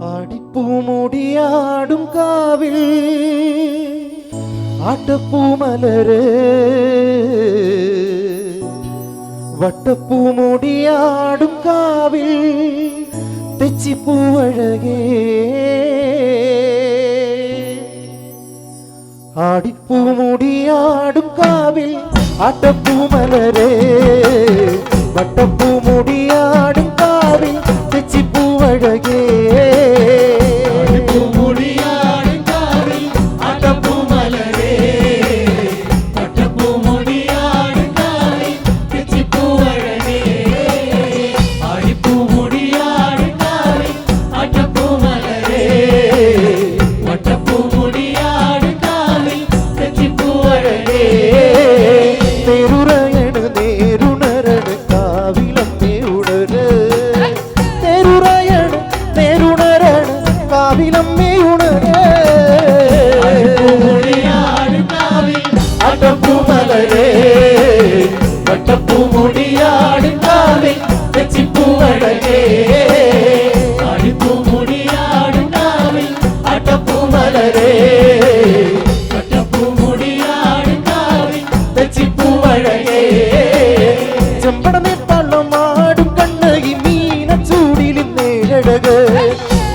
ആടിപ്പൂമുടിയാടും കാവിൽ ആട്ടപ്പൂമലര് വട്ടപ്പൂമുടിയാടും കാവിൽ തെച്ചിപ്പൂവഴകേ ആടിപ്പൂമുടിയാടും കാവിൽ ആട്ടപ്പൂമലര് വട്ടപ്പൂമുടിയാടും കാവിൽ തെച്ചിപ്പൂവഴകേ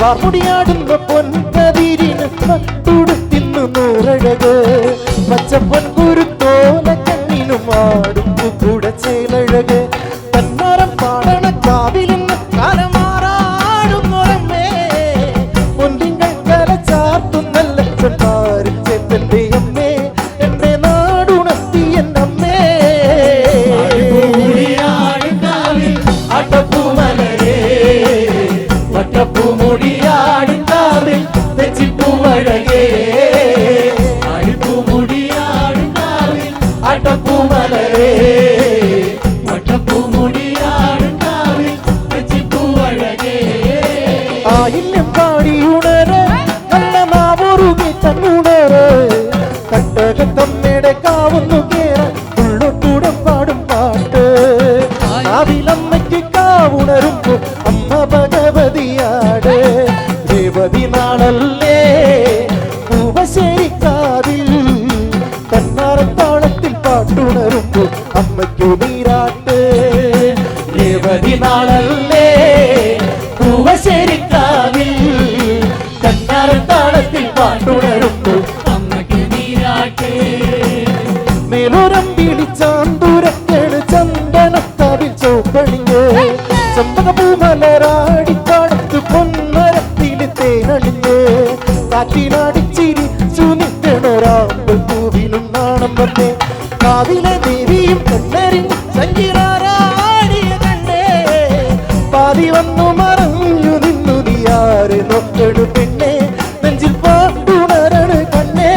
വാർമുടിയാടുന്ന പൊൻകതിരിന് പട്ടുടുത്തിന്നു നൂറഴക് പച്ചപ്പൊൻ കുരുത്തോല കണ്ണിനും ആടും കൂടെ ചേലഴക് തന്നാരം പാടണ കാവിലിന്ന് കാലമാറാടുന്നൊരമ്മേ പൊന്നിങ്ങൾ കല ചാർത്തുന്നല്ല ചെന്നാരും ചേത്തന്റെ അമ്മേ എന്റെ നാടുണർത്തി എൻ്റെ അമ്മേ ആട്ടപ്പൂമലരേ വട്ടപ്പൂമുടിയാടും കാവിൽ തെച്ചിപ്പൂവഴകേ ആടിപ്പൂമുടിയാടും കാവിൽ ആട്ടപ്പൂമലരേ വട്ടപ്പൂമുടിയാടും കാവിൽ തെച്ചിപ്പൂവഴകേ ആയില്യം പാടിയുണര് നല്ല നാവുറുകി തന്നുണര് കട്ടകത്തമ്മയുടെ കാവുന്നു കേറാൻ ഉള്ളൊട്ടൂടം പാടും പാട്ട് കാവിലമ്മയ്ക്ക് കാവുണരുമ്പോ അമ്മ ഭഗവതിയാട് രേവതി നാളല്ലേ പൂവശ്ശേരിക്കാവിൽ കണ്ണാറത്താളത്തിൽ പാട്ടുണരുമ്പോ അമ്മയ്ക്കു നീരാട്ട് രേവതി നാളല്ലേ പൂവശ്ശേരിക്കാവിൽ കണ്ണാറത്താളത്തിൽ പാട്ടുണരുമ്പോ അമ്മയ്ക്കു നീരാട്ട് മേലോരം പിടിച്ചാന്തൂരക്കേട് ചന്ദനക്കാവിൽ ചോപ്പണിഞ്ഞ് ചെമ്പകപ്പൂമലരാടിക്കാടത്ത് പൊന്മരത്തിൽ തേനണിഞ്ഞ് കാറ്റിനാടിച്ചിരി ചുനിക്കണൊരാമ്പൽ പൂവിനും നാണം വന്നേ കാവിലെ ദേവിയും കണ്ണറിഞ്ഞ് സഞ്ചിരാടിയ കണ്ണേ പാതി വന്നു മറഞ്ഞു നിന്നു നീയാരെ നോക്കണു പെണ്ണേ നെഞ്ചിൽ പാട്ടുണരണു കണ്ണേ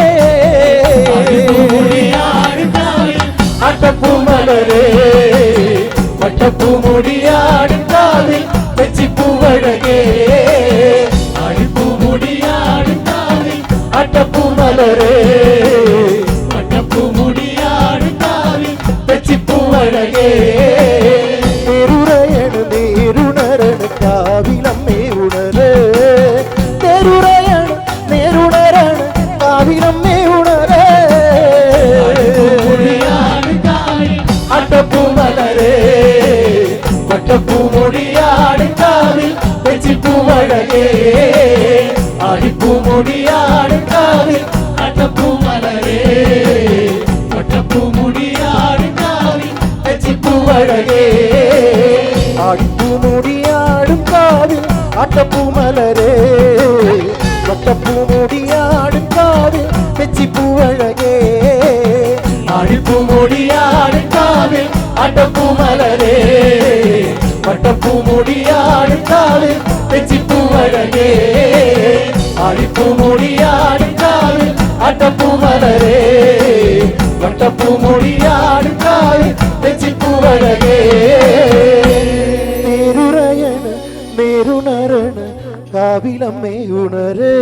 ആട്ടപ്പൂമലരേ വട്ടപ്പൂമുടിയാടും കാവിൽ തെച്ചിപ്പൂവഴകേ ആടിപ്പൂമുടിയാടും കാവിൽ ആട്ടപ്പൂമലരേ വട്ടപ്പൂമുടിയാടും കാവിൽ തെച്ചിപ്പൂവഴകേ നേരുറയണ് നേരുണരണ കാവിലമ്മേ ഉണര് നേരുറയണ് നേരുണരണ കാവിലമ്മേ ഉണര് ആട്ടപ്പൂമലരേ വട്ടപ്പൂമുടിയാടും കാവിൽ തെച്ചിപ്പൂവഴകേ ആടിപ്പൂമുടിയാടും കാവിൽ ആട്ടപ്പൂമലരേ വട്ടപ്പൂമുടിയാടും കാവിൽ തെച്ചിപ്പൂവഴകേ ആടിപ്പൂമുടിയാടും കാവിൽ ആട്ടപ്പൂമലരേ വട്ടപ്പൂമുടിയാടും കാവിൽ തെച്ചിപ്പൂവഴകേ ആടിപ്പൂമുടിയാടും കാവിൽ ആട്ടപ്പൂമലരേ വട്ടപ്പൂമുടിയാടും കാവിൽ തെച്ചിപ്പൂവഴകേ ആടിപ്പൂമുടിയാടും കാവിൽ ആട്ടപ്പൂമലരേ വട്ടപ്പൂമുടിയാടും കാവിൽ തെച്ചിപ്പൂവഴകേ നേരുറയണ് നേരുണരണ കാവിലമ്മേ ഉണര്